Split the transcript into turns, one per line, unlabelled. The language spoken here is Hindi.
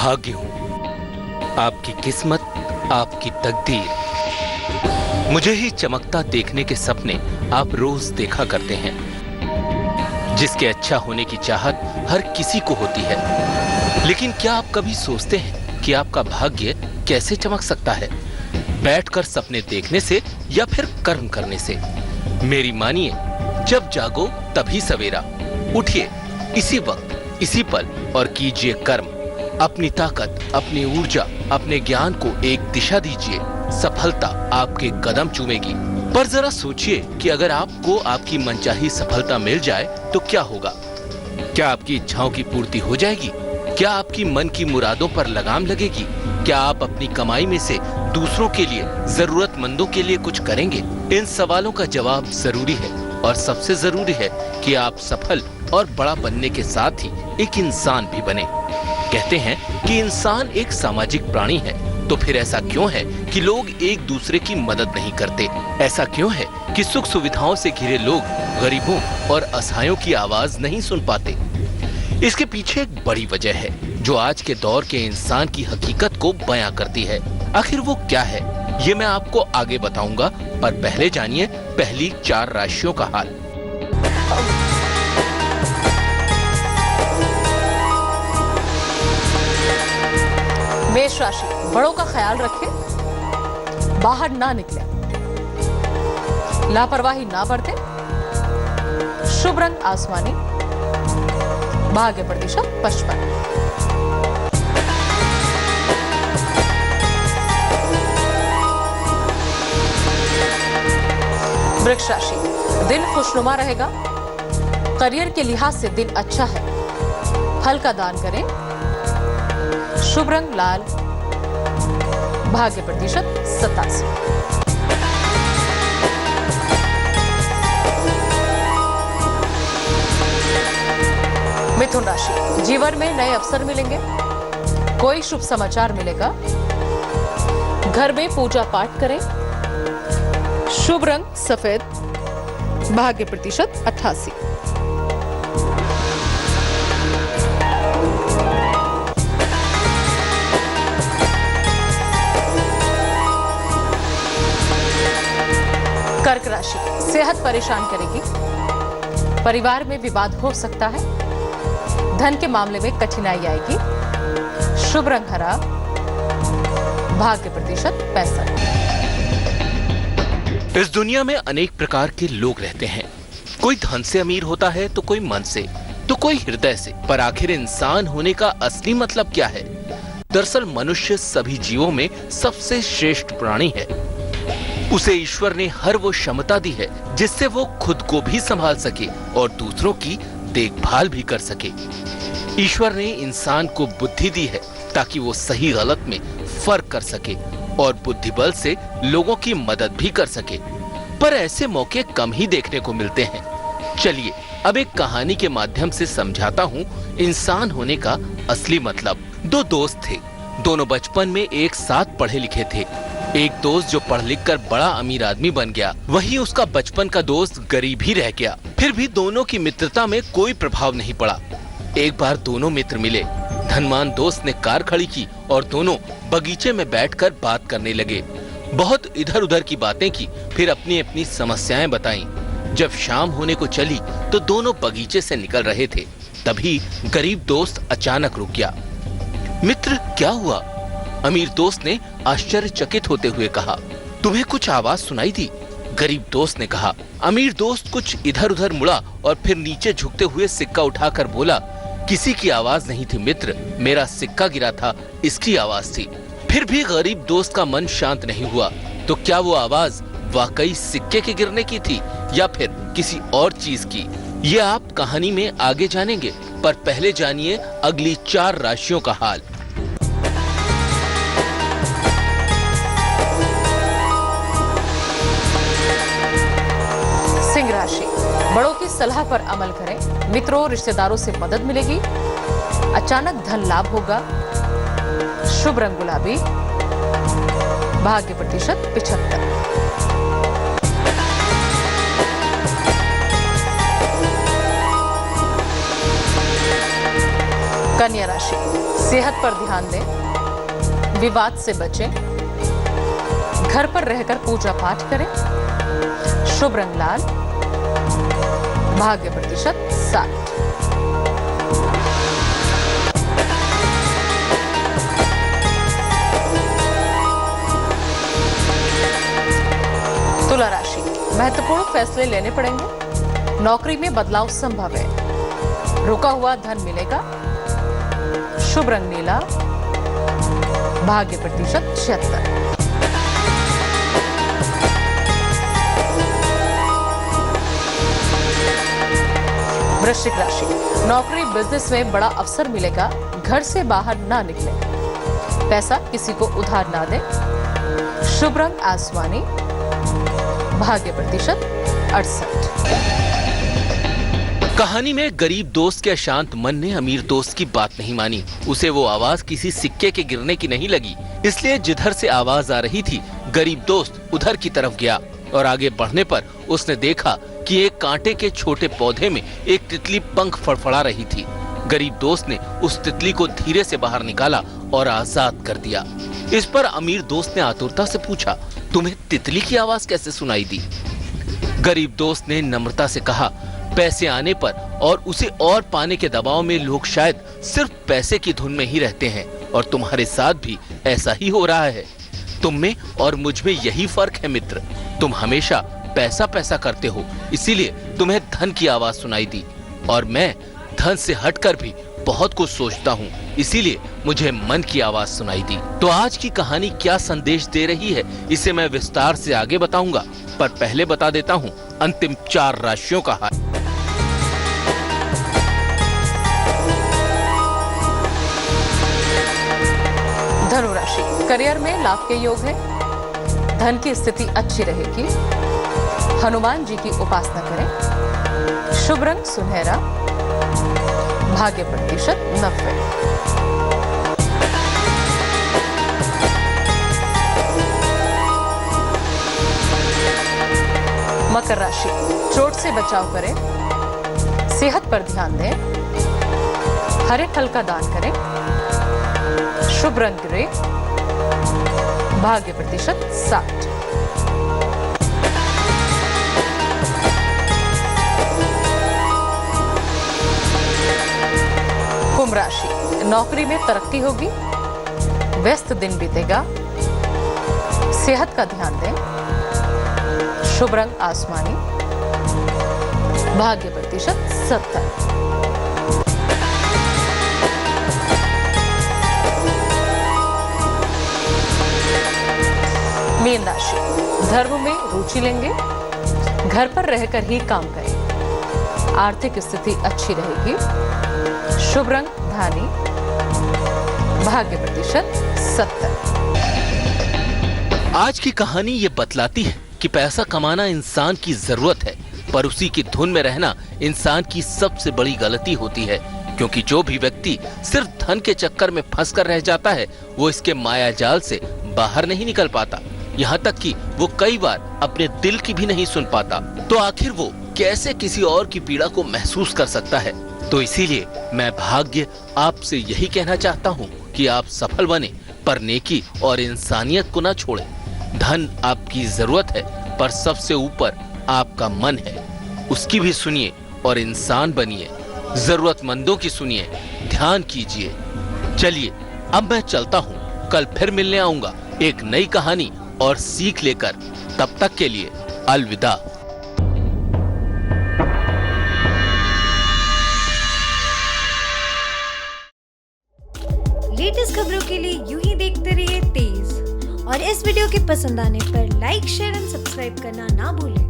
भाग्य हूं, आपकी किस्मत, आपकी तकदीर। मुझे ही चमकता देखने के सपने आप रोज देखा करते हैं। जिसके अच्छा होने की चाहत हर किसी को होती है, लेकिन क्या आप कभी सोचते हैं कि आपका भाग्य कैसे चमक सकता है? बैठकर सपने देखने से या फिर कर्म करने से? मेरी मानिए, जब जागो तभी सवेरा। उठिए इसी वक्त, इसी पल और कीजिए कर्म। अपनी ताकत, अपनी ऊर्जा, अपने ज्ञान को एक दिशा दीजिए। सफलता आपके कदम चूमेगी। पर जरा सोचिए कि अगर आपको आपकी मनचाही सफलता मिल जाए तो क्या होगा? क्या आपकी इच्छाओं की पूर्ति हो जाएगी? क्या आपकी मन की मुरादों पर लगाम लगेगी? क्या आप अपनी कमाई में से दूसरों के लिए, जरूरतमंदों के लिए कुछ करेंगे? इन सवालों का जवाब जरूरी है, और सबसे जरूरी है कि आप सफल और बड़ा बनने के साथ ही एक इंसान भी बने। कहते हैं कि इंसान एक सामाजिक प्राणी है, तो फिर ऐसा क्यों है कि लोग एक दूसरे की मदद नहीं करते? ऐसा क्यों है कि सुख सुविधाओं से घिरे लोग गरीबों और असहायों की आवाज नहीं सुन पाते? इसके पीछे एक बड़ी वजह है जो आज के दौर के इंसान की हकीकत को बयां करती है। आखिर वो क्या है, ये मैं आपको आगे बताऊंगा, पर पहले जानिए पहली 4 राशियों का हाल।
मेष राशि, बड़ों का ख्याल रखें, बाहर ना निकले, लापरवाही ना बरतें। शुभ रंग आसमानी, भाग्य प्रतिशत 55। वृक्ष राशि, दिन खुशनुमा रहेगा, करियर के लिहाज से दिन अच्छा है। फल का दान करें। शुभ रंग लाल, भाग्य प्रतिशत 87। मिथुन राशि, जीवन में नए अवसर मिलेंगे, कोई शुभ समाचार मिलेगा। घर में पूजा पाठ करें। शुभ रंग सफेद, भाग्य प्रतिशत 88। कर्क राशि, सेहत परेशान करेगी, परिवार में विवाद हो सकता है। धन के मामले में कठिनाई आएगी। शुभ रंग हरा, भाग्य प्रतिशत 65।
इस दुनिया में अनेक प्रकार के लोग रहते हैं। कोई धन से अमीर होता है, तो कोई मन से, तो कोई हृदय से। पर आखिर इंसान होने का असली मतलब क्या है? दरअसल मनुष्य सभी जीवों में सबसे श्रेष्ठ प्राणी है। उसे ईश्वर ने हर वो क्षमता दी है जिससे वो खुद को भी संभाल सके और दूसरों की देखभाल भी कर सके। ईश्वर ने इंसान को बुद्धि दी है ताकि वो सही गलत में फर्क कर सके और बुद्धि बल से लोगों की मदद भी कर सके। पर ऐसे मौके कम ही देखने को मिलते हैं। चलिए अब एक कहानी के माध्यम से समझाता हूँ इंसान होने का असली मतलब। 2 दोस्त थे, दोनों बचपन में एक साथ पढ़े लिखे थे। एक दोस्त जो पढ़ लिख कर बड़ा अमीर आदमी बन गया, वहीं उसका बचपन का दोस्त गरीब ही रह गया। फिर भी दोनों की मित्रता में कोई प्रभाव नहीं पड़ा। एक बार दोनों मित्र मिले। धनवान दोस्त ने कार खड़ी की और दोनों बगीचे में बैठकर बात करने लगे। बहुत इधर उधर की बातें की, फिर अपनी अपनी समस्याएं बताईं। जब शाम होने को चली तो दोनों बगीचे से निकल रहे थे, तभी गरीब दोस्त अचानक रुक गया। मित्र, क्या हुआ? अमीर दोस्त ने आश्चर्यचकित होते हुए कहा। तुम्हें कुछ आवाज सुनाई दी? गरीब दोस्त ने कहा। अमीर दोस्त कुछ इधर उधर मुड़ा और फिर नीचे झुकते हुए सिक्का उठाकर बोला, किसी की आवाज नहीं थी मित्र, मेरा सिक्का गिरा था, इसकी आवाज थी। फिर भी गरीब दोस्त का मन शांत नहीं हुआ। तो क्या वो आवाज वाकई सिक्के के गिरने की थी या फिर किसी और चीज की? ये आप कहानी में आगे जानेंगे, पर पहले जानिए अगली 4 राशियों का हाल।
सिंह राशि, बड़ों की सलाह पर अमल करें, मित्रों रिश्तेदारों से मदद मिलेगी, अचानक धन लाभ होगा। शुभ रंग गुलाबी, भाग्य प्रतिशत 75। कन्या राशि, सेहत पर ध्यान दें, विवाद से बचें, घर पर रहकर पूजा पाठ करें, शुभ रंग लाल, भाग्य प्रतिशत 60। तुला राशि, महत्वपूर्ण फैसले लेने पड़ेंगे, नौकरी में बदलाव संभव है, रुका हुआ धन मिलेगा, शुभ रंग नीला, भाग्य प्रतिशत 76। वृश्चिक राशि, नौकरी बिजनेस में बड़ा अवसर मिलेगा, घर से बाहर ना निकले, पैसा किसी को उधार ना दें, शुभ रंग आसमानी, भाग्य प्रतिशत 68।
कहानी में गरीब दोस्त के अशांत मन ने अमीर दोस्त की बात नहीं मानी। उसे वो आवाज किसी सिक्के के गिरने की नहीं लगी, इसलिए जिधर से आवाज आ रही थी गरीब दोस्त उधर की तरफ गया और आगे बढ़ने पर उसने देखा कि एक कांटे के छोटे पौधे में एक तितली पंख फड़फड़ा रही थी। गरीब दोस्त ने उस तितली को धीरे से बाहर निकाला और आजाद कर दिया। इस पर अमीर दोस्त ने आतुरता से पूछा, तुम्हें तितली की आवाज कैसे सुनाई दी? गरीब दोस्त ने नम्रता से कहा, पैसे आने पर और उसे और पाने के दबाव में लोग शायद सिर्फ पैसे की धुन में ही रहते हैं और तुम्हारे साथ भी ऐसा ही हो रहा है। तुम में और मुझ में यही फर्क है मित्र, तुम हमेशा पैसा पैसा करते हो, इसीलिए तुम्हें धन की आवाज सुनाई दी और मैं धन से हटकर भी बहुत कुछ सोचता हूँ, इसीलिए मुझे मन की आवाज सुनाई दी। तो आज की कहानी क्या संदेश दे रही है इसे मैं विस्तार से आगे बताऊंगा, पर पहले बता देता हूँ अंतिम 4 राशियों का हाल।
धनु राशि, करियर में लाभ के योग है, धन की स्थिति अच्छी रहेगी, हनुमान जी की उपासना करें, शुभ रंग सुनहरा, भाग्य प्रतिशत 90। मकर राशि, चोट से बचाव करें, सेहत पर ध्यान दें, हरे फल का दान करें, शुभ रंग ग्रे, भाग्य प्रतिशत 60। कुंभ राशि, नौकरी में तरक्की होगी, व्यस्त दिन बीतेगा, सेहत का ध्यान दें, शुभ रंग आसमानी, भाग्य प्रतिशत 70। मीन राशि, धर्म में रुचि लेंगे, घर पर रहकर ही काम करें, आर्थिक स्थिति अच्छी रहेगी, शुभ रंग धानी, भाग्य प्रतिशत 70।
आज की कहानी ये बतलाती है कि पैसा कमाना इंसान की जरूरत है, पर उसी की धुन में रहना इंसान की सबसे बड़ी गलती होती है, क्योंकि जो भी व्यक्ति सिर्फ धन के चक्कर में फंस कर रह जाता है वो इसके माया जाल से बाहर नहीं निकल पाता, यहाँ तक कि वो कई बार अपने दिल की भी नहीं सुन पाता। तो आखिर वो कैसे किसी और की पीड़ा को महसूस कर सकता है? तो इसीलिए मैं भाग्य आपसे यही कहना चाहता हूँ कि आप सफल बने, पर नेकी और इंसानियत को ना छोड़ें। धन आपकी जरूरत है, पर सबसे ऊपर आपका मन है, उसकी भी सुनिए और इंसान बनिए, जरूरतमंदों की सुनिए, ध्यान कीजिए। चलिए अब मैं चलता हूँ, कल फिर मिलने आऊंगा एक नई कहानी और सीख लेकर। तब तक के लिए अलविदा।
लेटेस्ट खबरों के लिए यूं ही देखते रहिए तेज, और इस वीडियो के पसंद आने पर लाइक, शेयर एंड सब्सक्राइब करना ना भूलें।